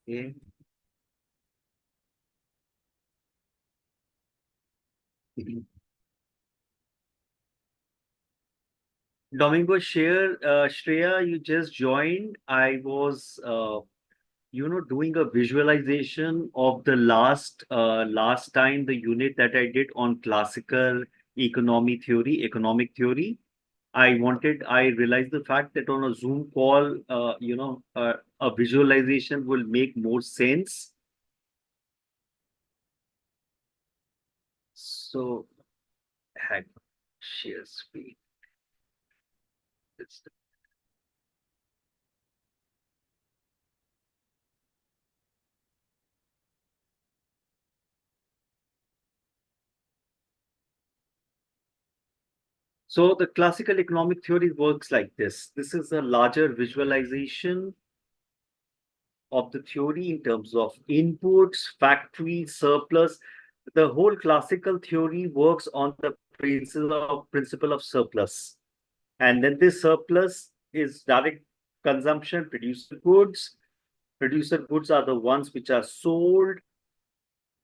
Okay. Domingo, Shreya, you just joined. I was, doing a visualization of the last time the unit that I did on classical economic theory. I realized the fact that on a Zoom call, a visualization will make more sense. So, heck, share screen. It's- So the classical economic theory works like this. This is a larger visualization of the theory in terms of inputs, factory, surplus. The whole classical theory works on the principle of surplus. And then this surplus is direct consumption, producer goods. Producer goods are the ones which are sold.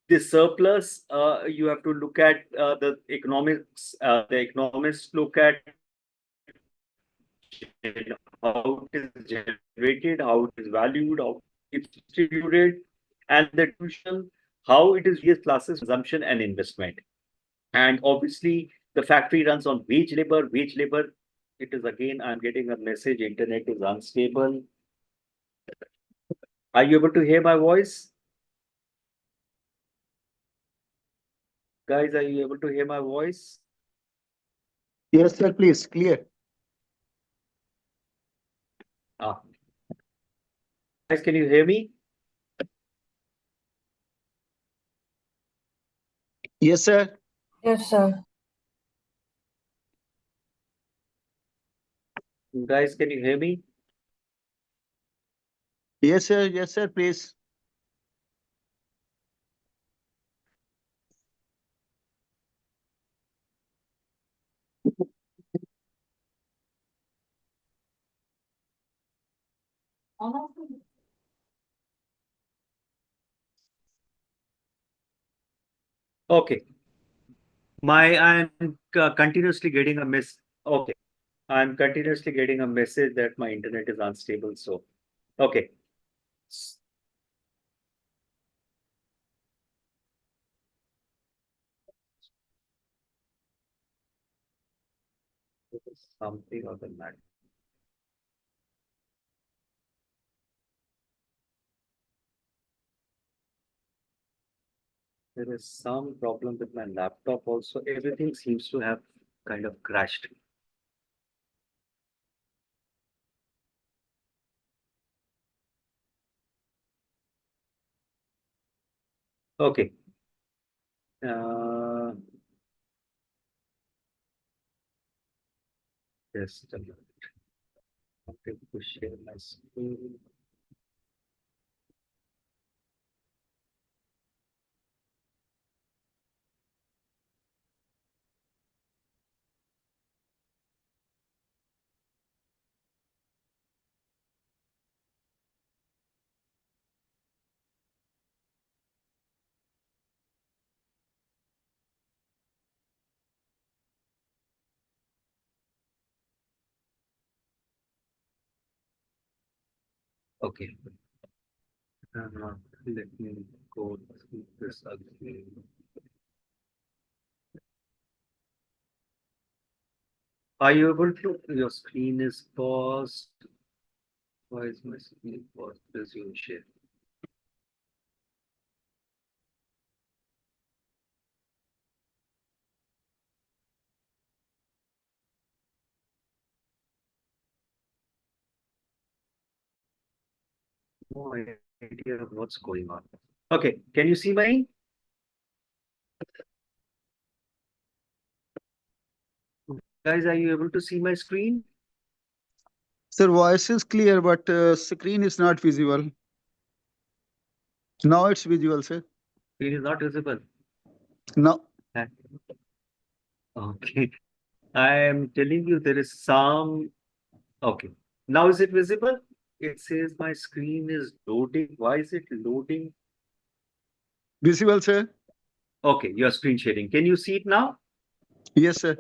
This surplus, you have to look at the economics. The economists look at how it is generated, how it is valued, how it's distributed, and the distribution, how it is various classes, consumption and investment. And obviously, the factory runs on wage labor. Wage labor, it is again, I'm getting a message, internet is unstable. Are you able to hear my voice? Guys, are you able to hear my voice? Yes, sir, please. Clear. Ah, guys, can you hear me? Yes, sir. Yes, sir. Guys, can you hear me? Yes, sir. Yes, sir, please. Okay. I'm continuously getting a miss. Okay. I'm continuously getting a message that my internet is unstable. So, okay. Something of the matter. There is some problem with my laptop also. Everything seems to have kind of crashed. Okay. Uh, just a minute. Okay, to share my screen. Okay. Let me go through this again. Are you able to? Your screen is paused. Why is my screen paused? Resume share. No idea what's going on. Okay, can you see my? Guys, are you able to see my screen? Sir, voice is clear, but screen is not visible. Now it's visual, sir. Screen is not visible. No. Okay. I am telling you there is some. Okay. Now is it visible? It says my screen is loading. Why is it loading? Visible, sir? Okay, you're screen sharing. Can you see it now? Yes, sir.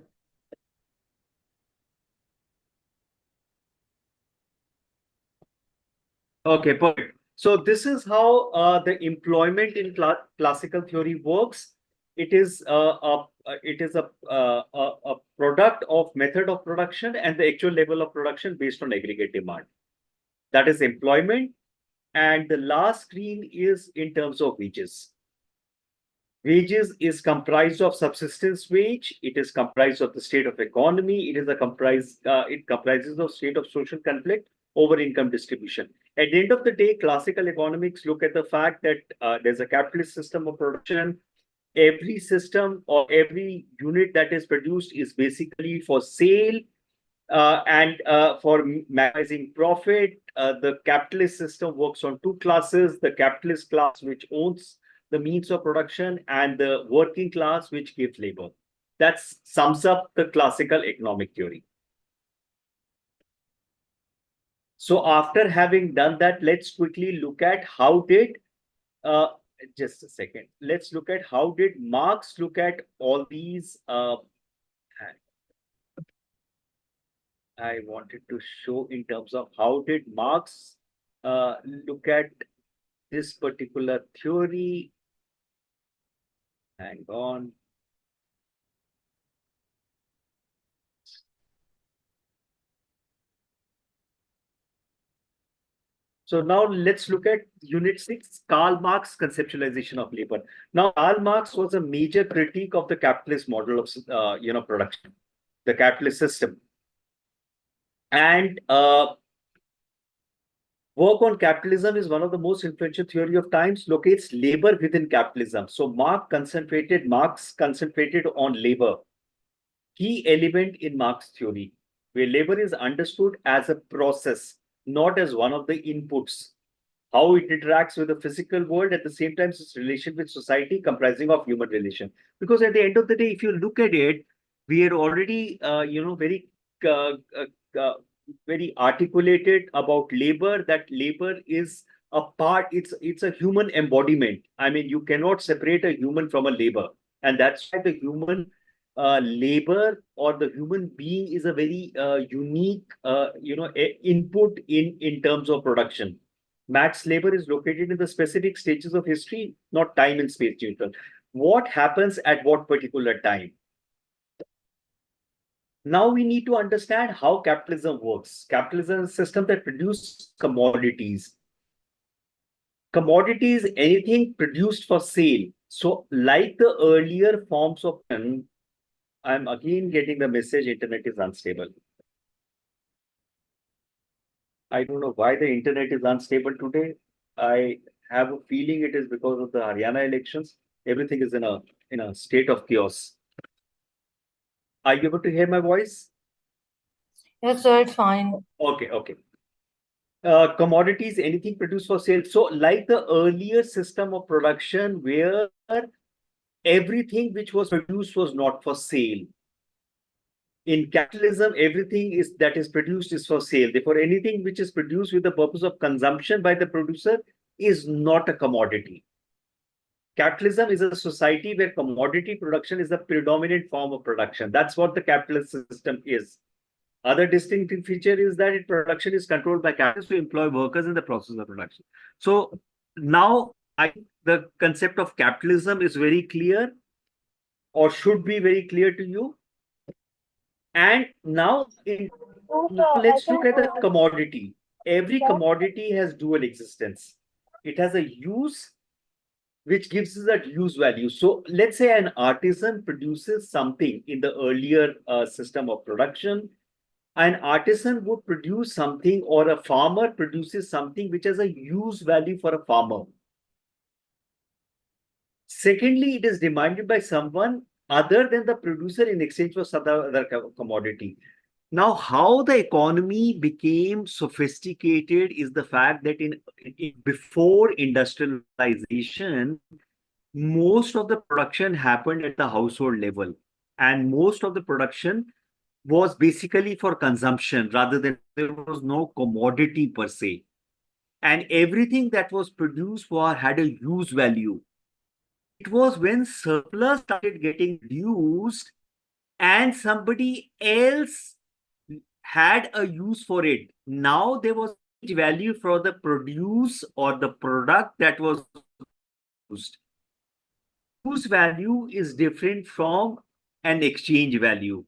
Okay, perfect. So this is how the employment in classical theory works. It is a product of method of production and the actual level of production based on aggregate demand. That is employment. And the last screen is in terms of wages. Wages is comprised of subsistence wage. It is comprised of the state of economy. It comprises of state of social conflict over income distribution. At the end of the day, classical economics look at the fact that there's a capitalist system of production. Every system or every unit that is produced is basically for sale and for maximizing profit. The capitalist system works on two classes: the capitalist class, which owns the means of production, and the working class, which gives labor. That sums up the classical economic theory. So, after having done that, let's quickly look at how did uh, just a second. Let's look at how did Marx look at all these. I wanted to show in terms of how did Marx look at this particular theory. Hang on. So now let's look at unit 6, Karl Marx conceptualization of labor. Now, Karl Marx was a major critique of the capitalist model of production, the capitalist system, and work on capitalism is one of the most influential theory of times. Locates labor within capitalism. So Marx concentrated on labor, key element in Marx theory, where labor is understood as a process, not as one of the inputs. How it interacts with the physical world, at the same time, its relation with society comprising of human relation. Because at the end of the day, if you look at it, we are already, uh, uh, uh, very articulated about labor. That labor is a part. It's a human embodiment. I mean, you cannot separate a human from a labor, and that's why the human labor or the human being is a very unique, input in terms of production. Max labor is located in the specific stages of history, not time and space neutral. What happens at what particular time? Now we need to understand how capitalism works. Capitalism is a system that produces commodities. Commodities, anything produced for sale. So, like the earlier forms of, I'm again getting the message internet is unstable. I don't know why the internet is unstable today. I have a feeling it is because of the Haryana elections. Everything is in a state of chaos. Are you able to hear my voice? Yes, sir, it's fine. Okay, okay. Commodities, anything produced for sale. So, like the earlier system of production, where everything which was produced was not for sale. In capitalism, everything is that is produced is for sale. Therefore, anything which is produced with the purpose of consumption by the producer is not a commodity. Capitalism is a society where commodity production is the predominant form of production. That's what the capitalist system is. Other distinctive feature is that production is controlled by capitalists who employ workers in the process of production. So now the concept of capitalism is very clear, or should be very clear to you. And now let's look at the commodity. Every commodity has dual existence. It has a use which gives us that use value. So let's say an artisan produces something in the earlier system of production. An artisan would produce something, or a farmer produces something which has a use value for a farmer. Secondly, it is demanded by someone other than the producer in exchange for some other commodity. Now, how the economy became sophisticated is the fact that before industrialization, most of the production happened at the household level, and most of the production was basically for consumption rather than there was no commodity per se. and everything that was produced had a use value. It was when surplus started getting reduced and somebody else had a use for it. Now there was value for the produce or the product that was used. Use value is different from an exchange value.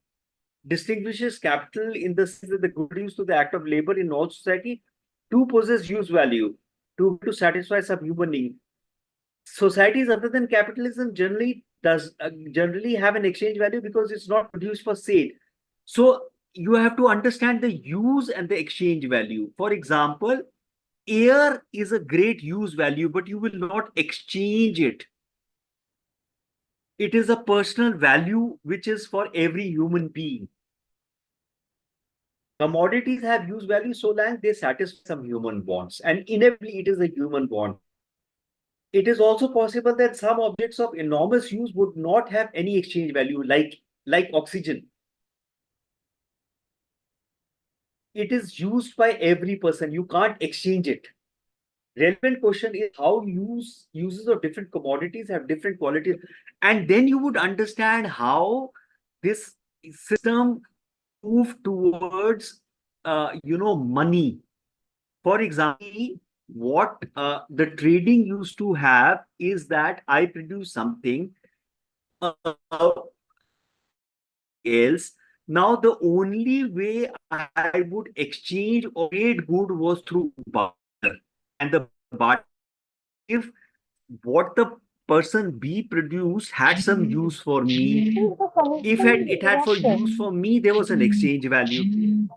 Distinguishes capital in the sense that the good used to the act of labor in all society to possess use value, to satisfy some human need. Societies other than capitalism generally have an exchange value because it's not produced for sale. So you have to understand the use and the exchange value. For example, air is a great use value, but you will not exchange it. It is a personal value which is for every human being. Commodities have use value so long they satisfy some human wants, and inevitably it is a human want. It is also possible that some objects of enormous use would not have any exchange value, like oxygen. It is used by every person. You can't exchange it. Relevant question is how uses of different commodities have different qualities, and then you would understand how this system moved towards money. For example, what the trading used to have is that I produce something else. Now, the only way I would exchange or trade good was through barter. And the barter, if what the person B produced had some use for me, if it had for use for me, there was an exchange value.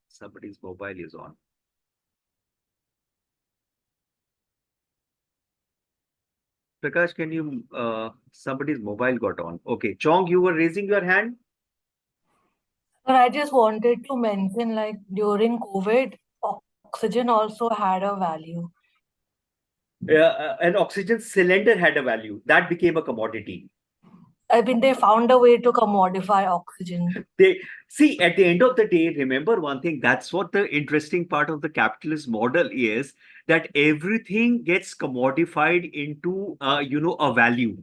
Somebody's mobile is on. Prakash, can you, somebody's mobile got on. Okay. Chong, you were raising your hand? But I just wanted to mention, like during COVID, oxygen also had a value. An oxygen cylinder had a value. That became a commodity. I mean, they found a way to commodify oxygen. They see at the end of the day, remember one thing, that's what the interesting part of the capitalist model is, that everything gets commodified into a value.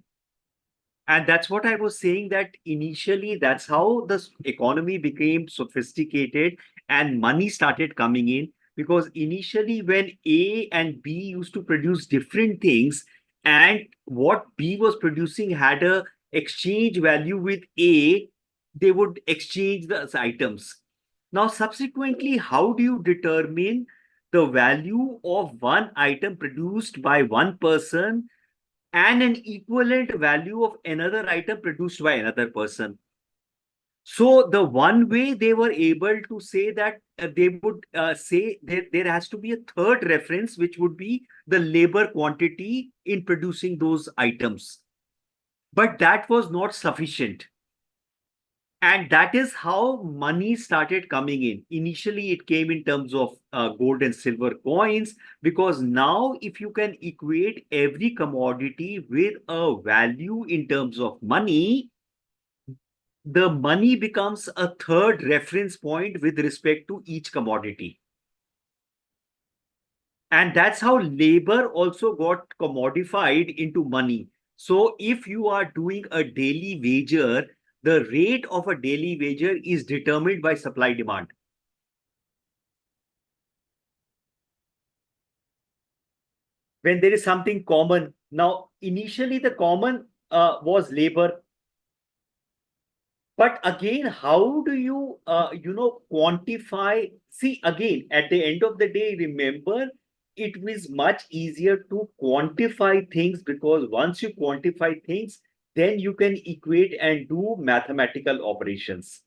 And that's what I was saying, that initially that's how the economy became sophisticated and money started coming in. Because initially, when A and B used to produce different things, and what B was producing had a exchange value with A, they would exchange the items. Now, subsequently, how do you determine the value of one item produced by one person and an equivalent value of another item produced by another person? So the one way they were able to say that they would say there has to be a third reference, which would be the labor quantity in producing those items. But that was not sufficient. And that is how money started coming in. Initially, it came in terms of gold and silver coins, because now, if you can equate every commodity with a value in terms of money, the money becomes a third reference point with respect to each commodity. And that's how labor also got commodified into money. So if you are doing a daily wager, the rate of a daily wager is determined by supply demand. When there is something common, now initially the common was labor. But again, how do you, quantify? See, again, at the end of the day, remember, it is much easier to quantify things, because once you quantify things, then you can equate and do mathematical operations.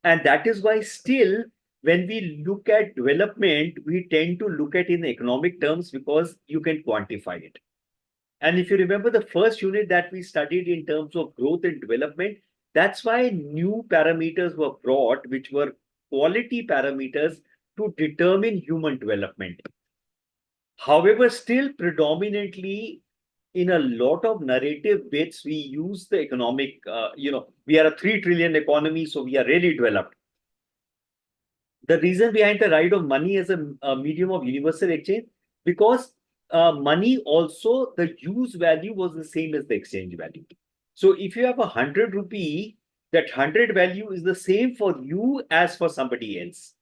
And that is why still, when we look at development, we tend to look at in economic terms because you can quantify it. And if you remember the first unit that we studied in terms of growth and development, that's why new parameters were brought, which were quality parameters to determine human development. However, still predominantly in a lot of narrative bits, we use the economic, we are a 3 trillion economy, so we are really developed. The reason behind the right of money as a medium of universal exchange, because money also, the use value was the same as the exchange value. So if you have 100 rupee, that 100 value is the same for you as for somebody else.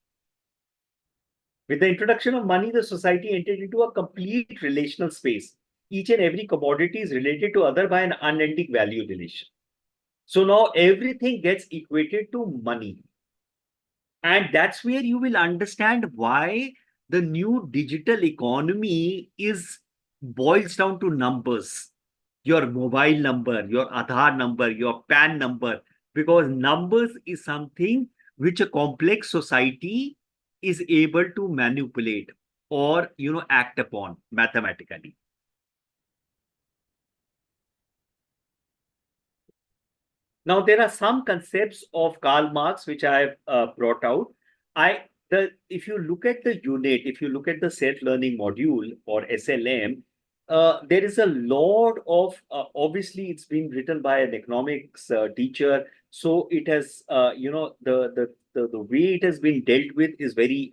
With the introduction of money, the society entered into a complete relational space. Each and every commodity is related to other by an unending value relation. So now everything gets equated to money. And that's where you will understand why the new digital economy is boils down to numbers. Your mobile number, your Aadhaar number, your PAN number, because numbers is something which a complex society is able to manipulate or act upon mathematically. Now, there are some concepts of Karl Marx which I have brought out. If you look at the unit, if you look at the self-learning module or SLM, there is a lot of obviously it's been written by an economics teacher, so it has the way it has been dealt with is very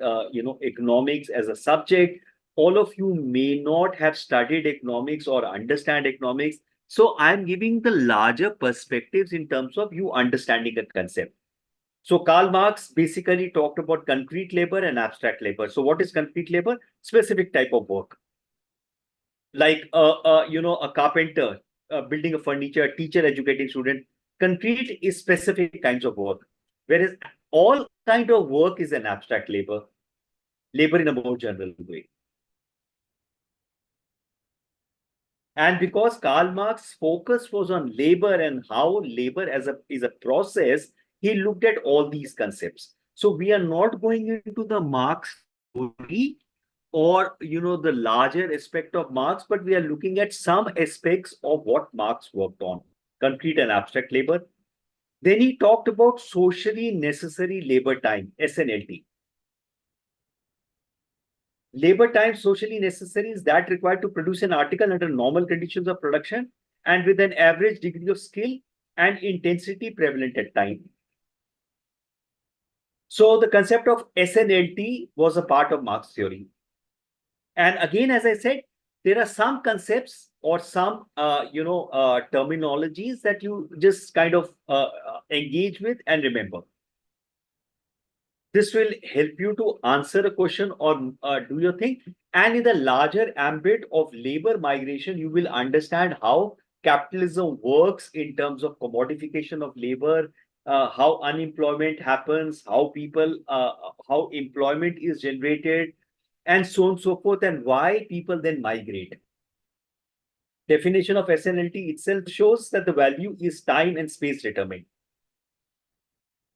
economics as a subject. All of you may not have studied economics or understand economics, so I'm giving the larger perspectives in terms of you understanding the concept. So Karl Marx basically talked about concrete labor and abstract labor. So what is concrete labor? Specific type of work, like a carpenter building a furniture, a teacher educating student. Concrete is specific kinds of work, whereas all kind of work is an abstract labor, labor in a more general way. And because Karl Marx's focus was on labor and how labor is a process, he looked at all these concepts. So we are not going into the Marx theory or the larger aspect of Marx, but we are looking at some aspects of what Marx worked on, concrete and abstract labor. Then he talked about socially necessary labor time, SNLT. Labor time socially necessary is that required to produce an article under normal conditions of production and with an average degree of skill and intensity prevalent at time. So the concept of SNLT was a part of Marx theory. And again, as I said, there are some concepts or some terminologies that you just kind of engage with and remember. This will help you to answer a question or do your thing. And in the larger ambit of labor migration, you will understand how capitalism works in terms of commodification of labor, how unemployment happens, how employment is generated, and so on and so forth, and why people then migrate. Definition of SNLT itself shows that the value is time and space determined.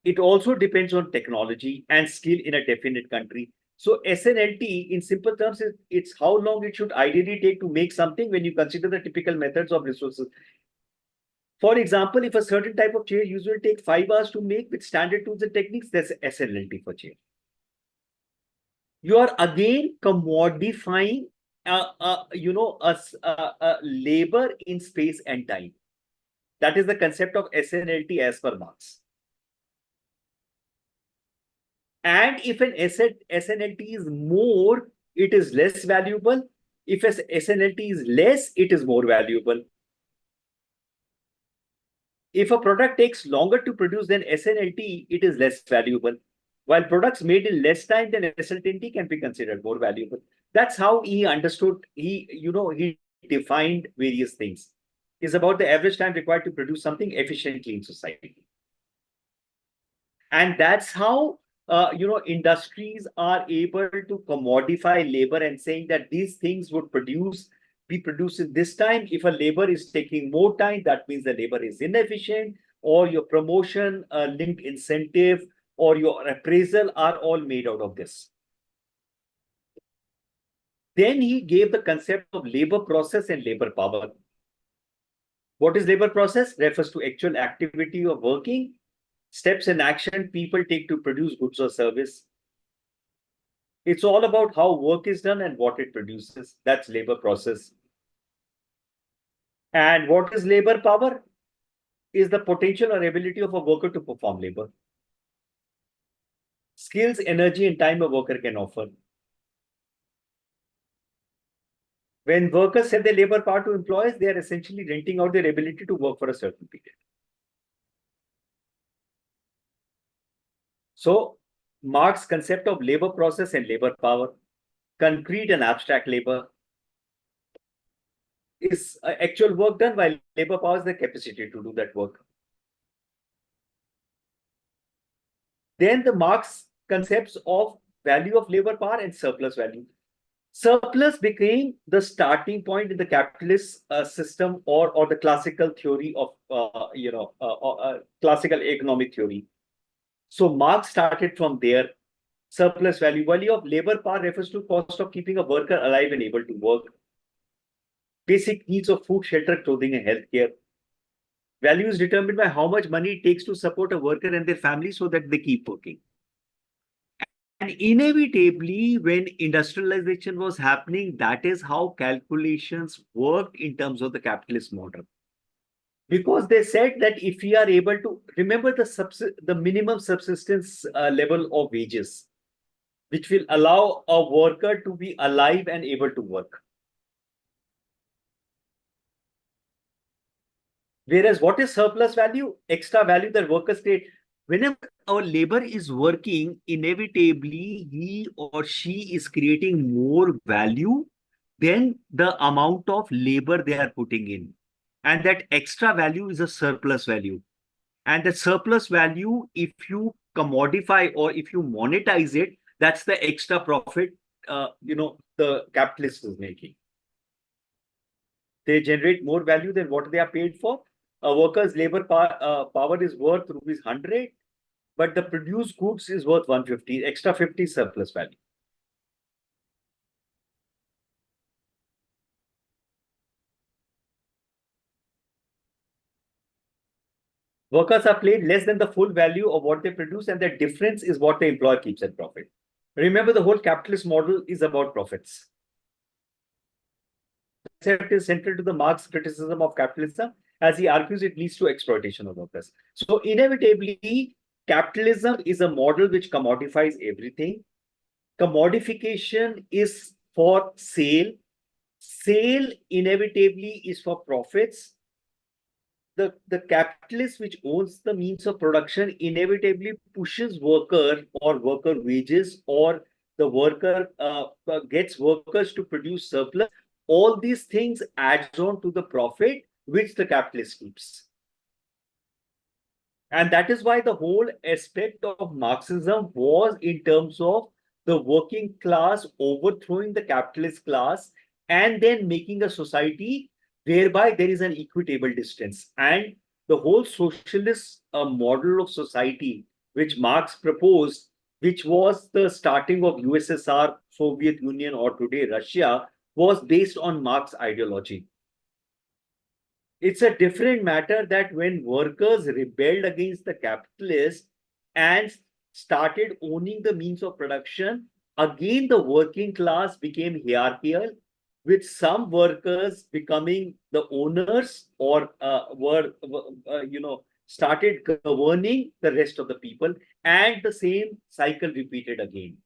It also depends on technology and skill in a definite country. So SNLT, in simple terms, it's how long it should ideally take to make something when you consider the typical methods of resources. For example, if a certain type of chair usually takes 5 hours to make with standard tools and techniques, that's SNLT for chair. You are again commodifying, labor in space and time. That is the concept of SNLT as per Marx. And if an SNLT is more, it is less valuable. If SNLT is less, it is more valuable. If a product takes longer to produce than SNLT, it is less valuable. While products made in less time than SNLT can be considered more valuable. That's how he understood, he defined various things. It's about the average time required to produce something efficiently in society. And that's how industries are able to commodify labor and saying that these things would be produced in this time. If a labor is taking more time, that means the labor is inefficient, or your promotion linked incentive or your appraisal are all made out of this. Then he gave the concept of labor process and labor power. What is labor process? Refers to actual activity of working, steps and action people take to produce goods or service. It's all about how work is done and what it produces. That's labor process. And what is labor power? Is the potential or ability of a worker to perform labor. skills, energy, and time a worker can offer. When workers sell their labor power to employers, they are essentially renting out their ability to work for a certain period. So, Marx's concept of labor process and labor power, concrete and abstract labor, is actual work done, while labor power is the capacity to do that work. Then the Marx concepts of value of labor power and surplus value. Surplus became the starting point in the capitalist system, or the classical theory of classical economic theory. So Marx started from there. Surplus value of labor power refers to cost of keeping a worker alive and able to work. Basic needs of food, shelter, clothing, and healthcare. Value is determined by how much money it takes to support a worker and their family so that they keep working. And inevitably, when industrialization was happening, that is how calculations worked in terms of the capitalist model. Because they said that if we are able to remember the minimum subsistence level of wages, which will allow a worker to be alive and able to work. Whereas what is surplus value? Extra value that workers create. Whenever our labor is working, inevitably he or she is creating more value than the amount of labor they are putting in. And that extra value is a surplus value. And the surplus value, if you commodify or if you monetize it, that's the extra profit the capitalist is making. They generate more value than what they are paid for. A worker's labor power is worth rupees 100, but the produced goods is worth 150. Extra 50 surplus value. Workers are paid less than the full value of what they produce, and the difference is what the employer keeps at profit. Remember, the whole capitalist model is about profits. The concept is central to the Marx criticism of capitalism, as he argues it leads to exploitation of workers. So inevitably, capitalism is a model which commodifies everything. Commodification is for sale. Sale inevitably is for profits. The capitalist which owns the means of production inevitably pushes worker or worker wages, or the worker gets workers to produce surplus. All these things adds on to the profit which the capitalist keeps. And that is why the whole aspect of Marxism was in terms of the working class overthrowing the capitalist class and then making a society whereby there is an equitable distance. And the whole socialist model of society which Marx proposed, which was the starting of USSR, Soviet Union, or today Russia, was based on Marx ideology. It's a different matter that when workers rebelled against the capitalists and started owning the means of production, again the working class became hierarchical, with some workers becoming the owners or started governing the rest of the people, and the same cycle repeated again.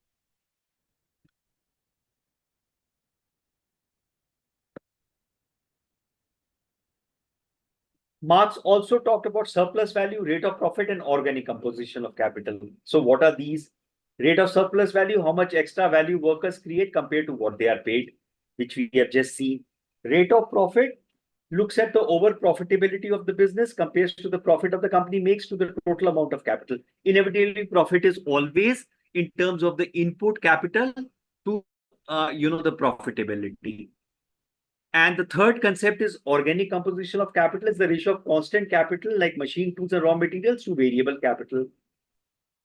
Marx also talked about surplus value, rate of profit, and organic composition of capital. So what are these? Rate of surplus value, how much extra value workers create compared to what they are paid, which we have just seen. Rate of profit looks at the over profitability of the business compares to the profit of the company makes to the total amount of capital. Inevitably, profit is always in terms of the input capital to the profitability. And the third concept is organic composition of capital, is the ratio of constant capital like machine tools and raw materials to variable capital.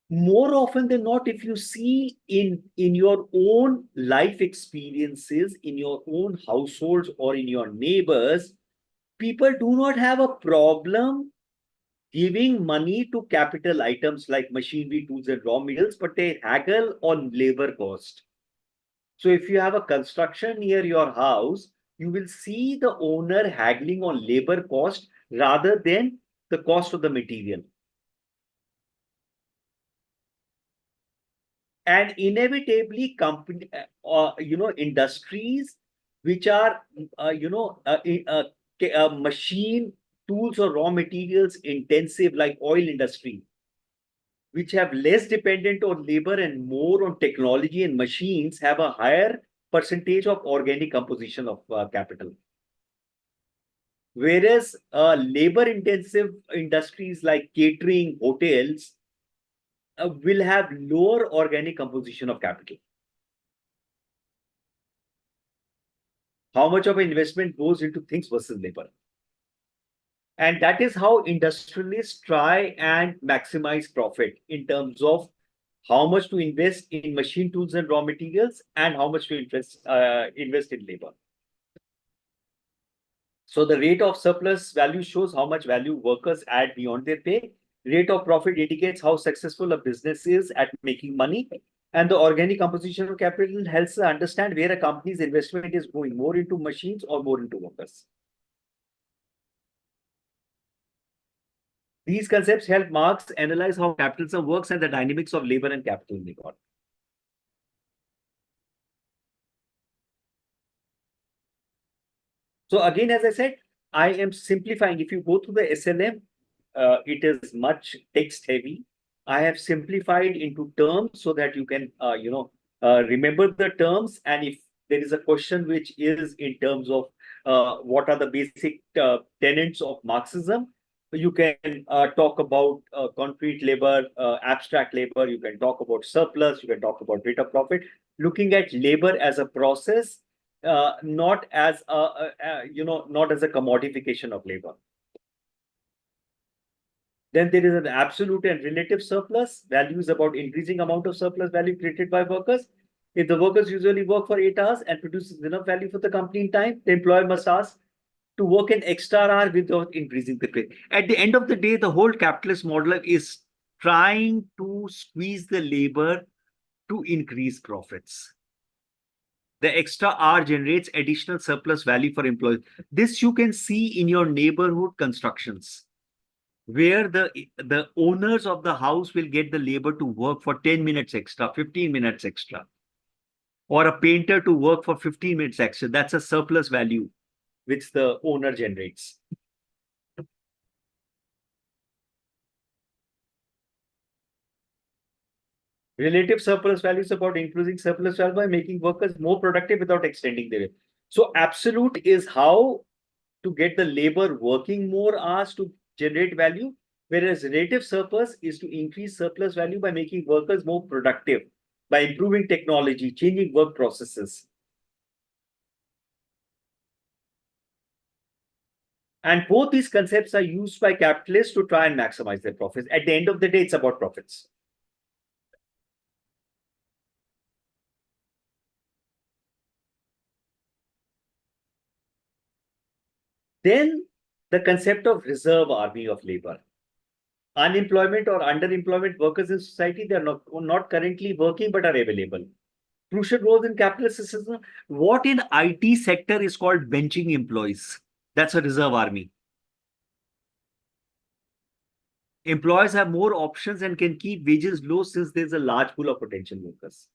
More often than not, if you see in your own life experiences, in your own households or in your neighbors, people do not have a problem giving money to capital items like machinery, tools, and raw materials, but they haggle on labor cost. So if you have a construction near your house, you will see the owner haggling on labor cost rather than the cost of the material. And inevitably industries which are machine tools or raw materials intensive, like oil industry, which have less dependent on labor and more on technology and machines, have a higher percentage of organic composition of capital. Whereas labor intensive industries like catering, hotels will have lower organic composition of capital. How much of an investment goes into things versus labor? And that is how industrialists try and maximize profit in terms of how much to invest in machine tools and raw materials and how much to invest in labor. So the rate of surplus value shows how much value workers add beyond their pay. Rate of profit indicates how successful a business is at making money. And the organic composition of capital helps us understand where a company's investment is going more into machines or more into workers. These concepts help Marx analyze how capitalism works and the dynamics of labor and capital in the economy. So again, as I said, I am simplifying. If you go to the SLM, it is much text heavy. I have simplified into terms so that you can, remember the terms. And if there is a question which is in terms of what are the basic tenets of Marxism, you can talk about concrete labor, abstract labor. You can talk about surplus. You can talk about rate of profit. Looking at labor as a process, not as not as a commodification of labor. Then there is an absolute and relative surplus. Value is about increasing amount of surplus value created by workers. If the workers usually work for 8 hours and produces enough value for the company in time, the employer must ask to work an extra hour without increasing the pay. At the end of the day, the whole capitalist model is trying to squeeze the labor to increase profits. The extra hour generates additional surplus value for employees. This you can see in your neighborhood constructions, where the owners of the house will get the labor to work for 10 minutes extra, 15 minutes extra, or a painter to work for 15 minutes extra. That's a surplus value which the owner generates. Relative surplus value is about increasing surplus value by making workers more productive without extending their. So absolute is how to get the labor working more hours to generate value, whereas relative surplus is to increase surplus value by making workers more productive, by improving technology, changing work processes. And both these concepts are used by capitalists to try and maximize their profits. At the end of the day, it's about profits. Then the concept of reserve army of labor. Unemployment or underemployment workers in society, they are not currently working but are available. Crucial roles in capitalist system. What in IT sector is called benching employees? That's a reserve army. Employers have more options and can keep wages low since there's a large pool of potential workers.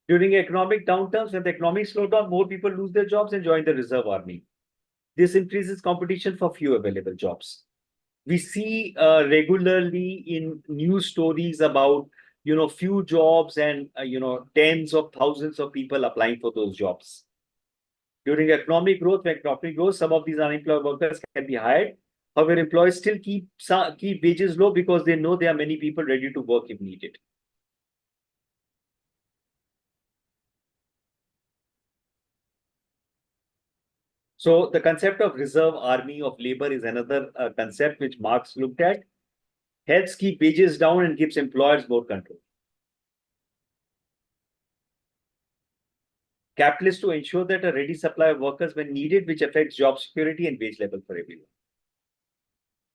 During economic downturns, when the economic slowdown, more people lose their jobs and join the reserve army. This increases competition for few available jobs. We see regularly in news stories about few jobs and tens of thousands of people applying for those jobs. During economic growth, when economic growth, some of these unemployed workers can be hired. However, employers still keep wages low because they know there are many people ready to work if needed. So the concept of reserve army of labor is another concept which Marx looked at. Helps keep wages down and gives employers more control. Capitalists to ensure that a ready supply of workers when needed, which affects job security and wage level for everyone.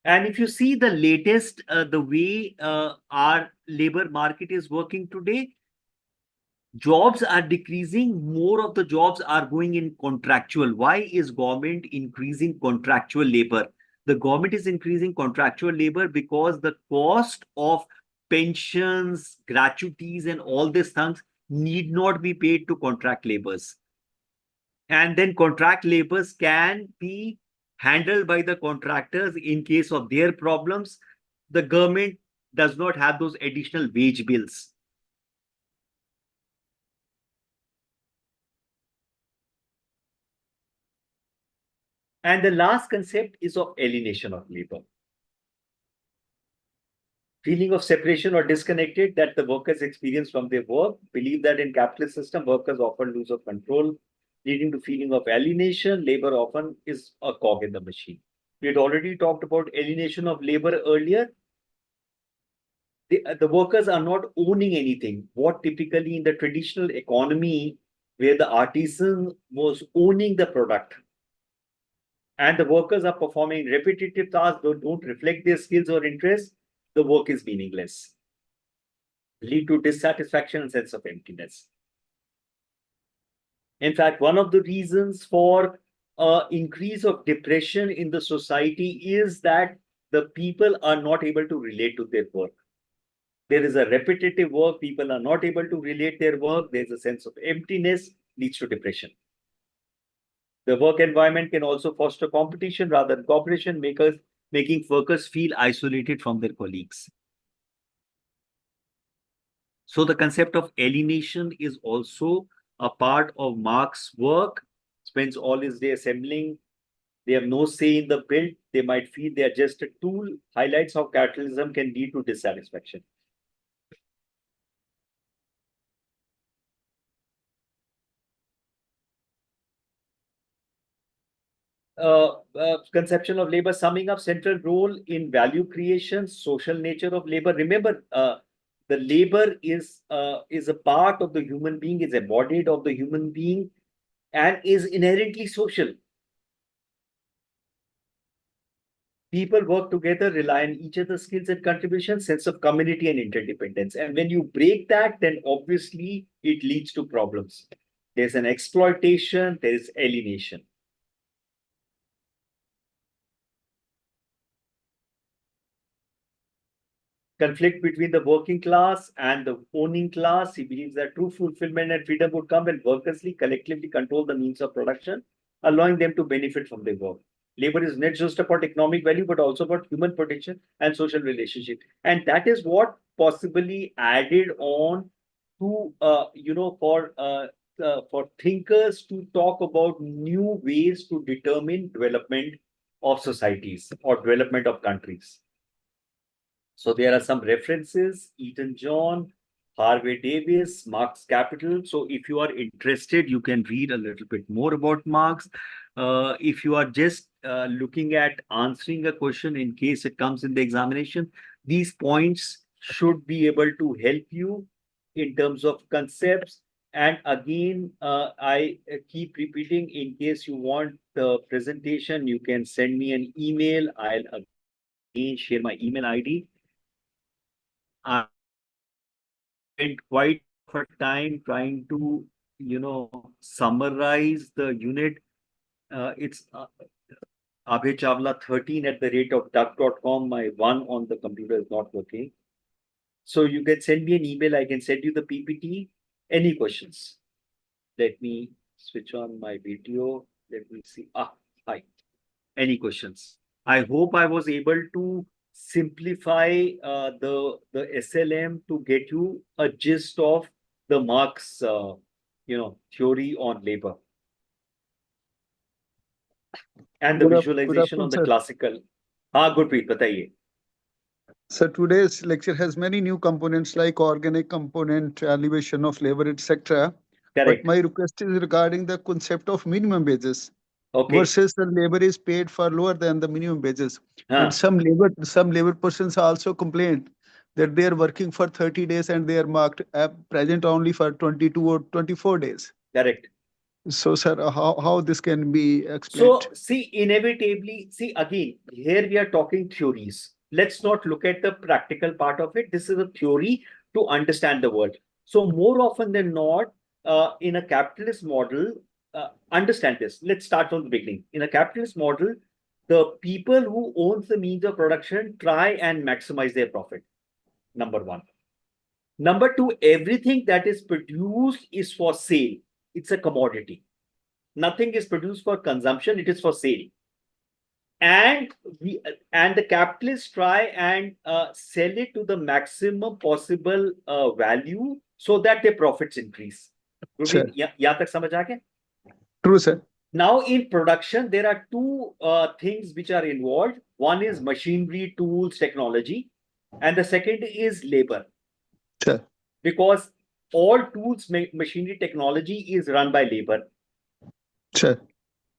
And if you see the latest, the way our labor market is working today, Jobs are decreasing, more of the jobs are going in contractual. Why is government increasing contractual labor? The government is increasing contractual labor because the cost of pensions, gratuities, and all these things need not be paid to contract laborers. And then contract laborers can be handled by the contractors in case of their problems. The government does not have those additional wage bills. And the last concept is of alienation of labor. Feeling of separation or disconnected that the workers experience from their work. Believe that in capitalist system, workers often lose of control, leading to feeling of alienation. Labor often is a cog in the machine. We had already talked about alienation of labor earlier. The workers are not owning anything. What typically in the traditional economy, where the artisan was owning the product, and the workers are performing repetitive tasks that don't reflect their skills or interests, the work is meaningless, lead to dissatisfaction and sense of emptiness. In fact, one of the reasons for increase of depression in the society is that the people are not able to relate to their work. There is a repetitive work, people are not able to relate their work, there's a sense of emptiness, leads to depression. The work environment can also foster competition rather than cooperation, making workers feel isolated from their colleagues. So the concept of alienation is also a part of Marx's work. Spends all his day assembling. They have no say in the build. They might feel they are just a tool. Highlights how capitalism can lead to dissatisfaction. Conception of labor, summing up central role in value creation, social nature of labor. Remember, the labor is a part of the human being, is embodied of the human being, and is inherently social. People work together, rely on each other's skills and contributions, sense of community and interdependence. And when you break that, then obviously it leads to problems. There's an exploitation, there is alienation. Conflict between the working class and the owning class. He believes that true fulfillment and freedom would come when workers collectively control the means of production, allowing them to benefit from their work. Labor is not just about economic value, but also about human protection and social relationship. And that is what possibly added on to, for thinkers to talk about new ways to determine development of societies or development of countries. So there are some references, Eaton John, Harvey Davis, Marx Capital. So if you are interested, you can read a little bit more about Marx. If you are just looking at answering a question in case it comes in the examination, these points should be able to help you in terms of concepts. And again, I keep repeating, in case you want the presentation, you can send me an email. I'll again share my email ID. I spent quite a time trying to, summarize the unit. It's Abhay Chawla 13 at the rate of duck.com. My one on the computer is not working. So you can send me an email. I can send you the PPT. Any questions? Let me switch on my video. Let me see. Hi. Any questions? I hope I was able to simplify the SLM to get you a gist of the Marx theory on labor and the Good visualization afternoon, on the sir. classical. हाँ गुरप्रीत बताइए. So today's lecture has many new components like organic component, elevation of labor, etc. But Correct. my request is regarding the concept of minimum wages Okay. versus the labor is paid for lower than the minimum wages. And हाँ. some labor persons also complain that they are working for 30 days and they are marked present only for 22 or 24 days. Correct. So, sir, how this can be explained? So see, inevitably, see again, here we are talking theories. Let's not look at the practical part of it. This is a theory to understand the world. So more often than not, in a capitalist model, understand this. Let's start from the beginning. In a capitalist model, the people who owns the means of production try and maximize their profit. Number one. Number two, everything that is produced is for sale. It's a commodity. Nothing is produced for consumption, it is for sale. And the capitalists try and sell it to the maximum possible value so that their profits increase. Sure. यहाँ तक समझ आ गया? True, sir. Now, in production, there are two things which are involved. One is machinery, tools, technology, and the second is labor. Sure. Because all tools, machinery, technology is run by labor. Sure.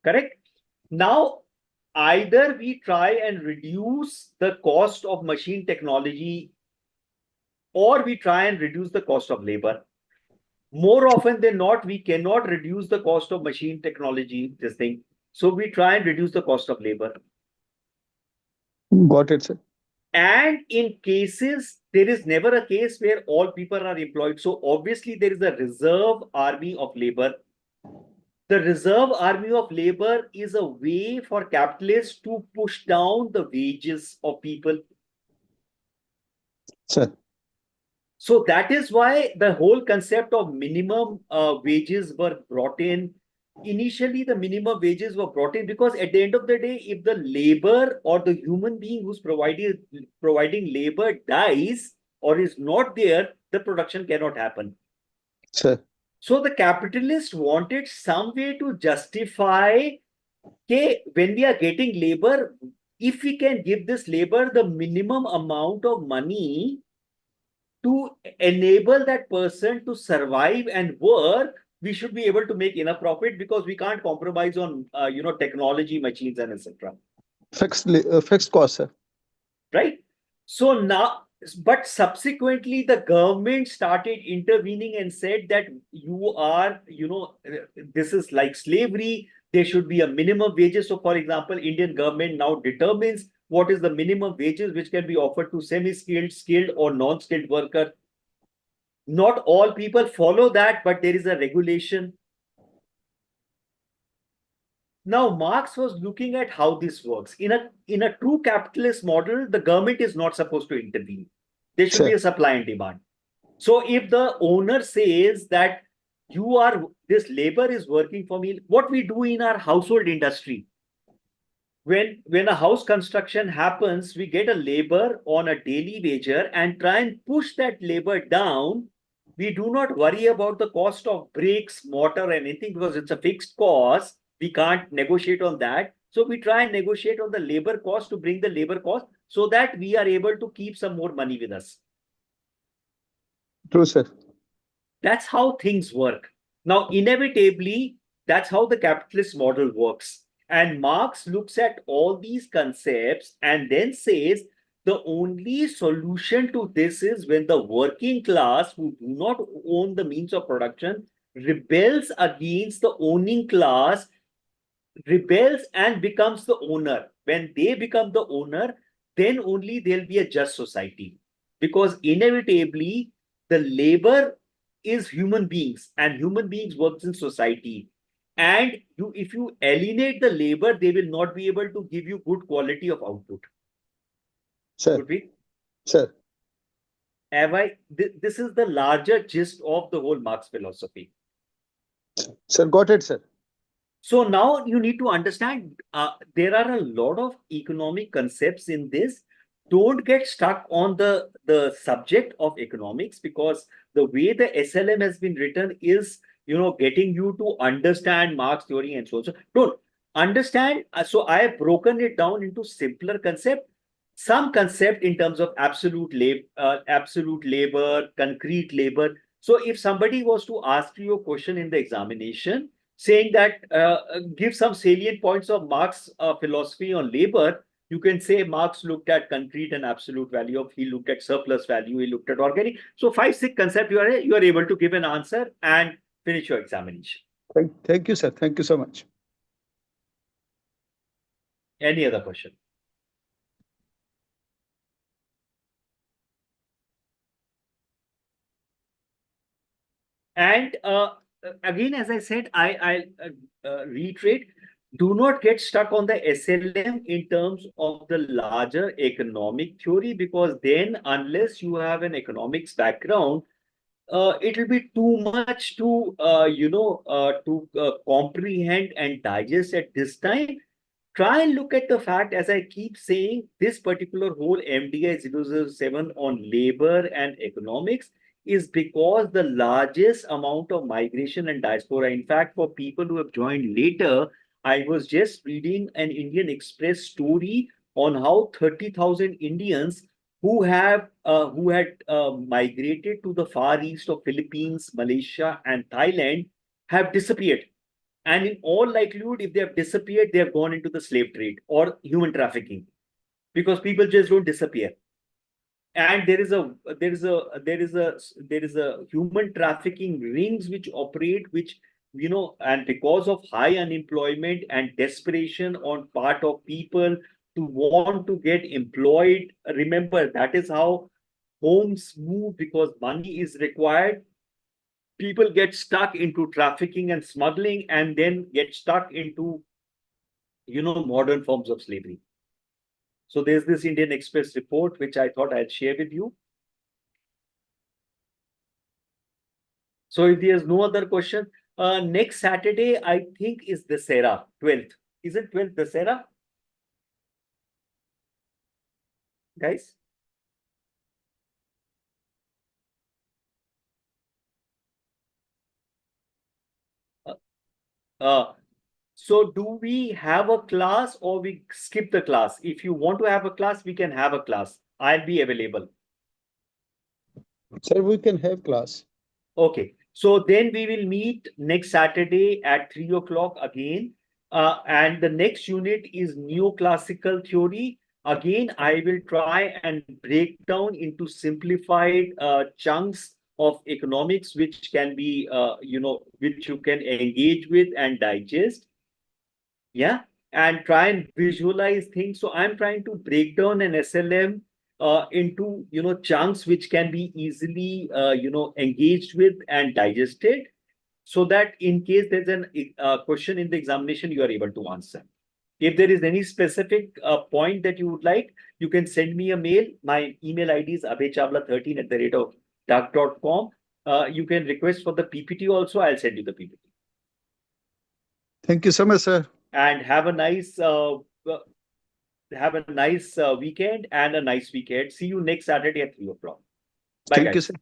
Correct? Now, either we try and reduce the cost of machine technology or we try and reduce the cost of labor. More often than not, we cannot reduce the cost of machine technology, this thing. So we try and reduce the cost of labor. Got it, sir. And in cases, there is never a case where all people are employed. So obviously, there is a reserve army of labor. The reserve army of labor is a way for capitalists to push down the wages of people. Sir. So that is why the whole concept of minimum wages were brought in. Initially, the minimum wages were brought in because at the end of the day, if the labor or the human being who's providing labor dies or is not there, the production cannot happen. Sir. So the capitalists wanted some way to justify that when we are getting labor, if we can give this labor the minimum amount of money to enable that person to survive and work, we should be able to make enough profit because we can't compromise on technology, machines, and etc. Fixed cost, sir. Right. So now, but subsequently, the government started intervening and said that this is like slavery. There should be a minimum wages. So, for example, Indian government now determines what is the minimum wages which can be offered to semi-skilled, skilled, or non-skilled worker. Not all people follow that, but there is a regulation. Now, Marx was looking at how this works. In a true capitalist model, the government is not supposed to intervene. There should be a supply and demand. So if the owner says that this labor is working for me, what we do in our household industry, when a house construction happens, we get a labor on a daily wager and try and push that labor down. We do not worry about the cost of bricks, mortar, anything because it's a fixed cost. We can't negotiate on that. So we try and negotiate on the labor cost to bring the labor cost so that we are able to keep some more money with us. True, sir. That's how things work. Now, inevitably, that's how the capitalist model works. And Marx looks at all these concepts and then says the only solution to this is when the working class who do not own the means of production rebels against the owning class, rebels and becomes the owner. When they become the owner, then only there'll be a just society. Because inevitably, the labor is human beings and human beings works in society. And if you alienate the labor, they will not be able to give you good quality of output. Sir. Could be? Sir. This is the larger gist of the whole Marx philosophy. Sir, got it, sir. So now you need to understand there are a lot of economic concepts in this. Don't get stuck on the subject of economics because the way the SLM has been written is, getting you to understand Marx theory and so on. So don't understand. So I have broken it down into simpler concept. Some concept in terms of absolute labor, concrete labor. So if somebody was to ask you a question in the examination, saying that give some salient points of Marx philosophy on labor, you can say Marx looked at concrete and absolute value, he looked at surplus value, he looked at organic. So 5-6 concepts you are able to give an answer and finish your examination. Thank you, sir. Thank you so much. Any other question? And again, as I said, I reiterate, do not get stuck on the SLM in terms of the larger economic theory, because then, unless you have an economics background, it will be too much to comprehend and digest at this time. Try and look at the fact, as I keep saying, this particular whole MDI 007 on labor and economics is because the largest amount of migration and diaspora. In fact, for people who have joined later, I was just reading an Indian Express story on how 30,000 Indians who had migrated to the far east of Philippines, Malaysia, and Thailand have disappeared. And in all likelihood, if they have disappeared, they have gone into the slave trade or human trafficking, because people just don't disappear. And there is a human trafficking rings which operate, which, and because of high unemployment and desperation on part of people to want to get employed. Remember, that is how homes move, because money is required. People get stuck into trafficking and smuggling, and then get stuck into modern forms of slavery. So there's this Indian Express report which I thought I'd share with you. So if there's no other question, next Saturday I think is Dasera, 12th. Is it 12th Dasera, guys? Uh, so do we have a class or we skip the class? If you want to have a class, we can have a class. I'll be available. Sir, we can have class. Okay, so then we will meet next Saturday at 3 o'clock again. And the next unit is neoclassical theory. Again, I will try and break down into simplified chunks of economics, which can be, which you can engage with and digest. Yeah, and try and visualize things. So I'm trying to break down an SLM into chunks which can be easily engaged with and digested, so that in case there's an question in the examination, you are able to answer. If there is any specific point that you would like, you can send me a mail. My email ID is abhaychavla13@duck.com. You can request for the PPT also. I'll send you the PPT. Thank you so much, sir. And have a nice weekend and a nice weekend. See you next Saturday at 3 o'clock. Bye, Thank you, guys. sir.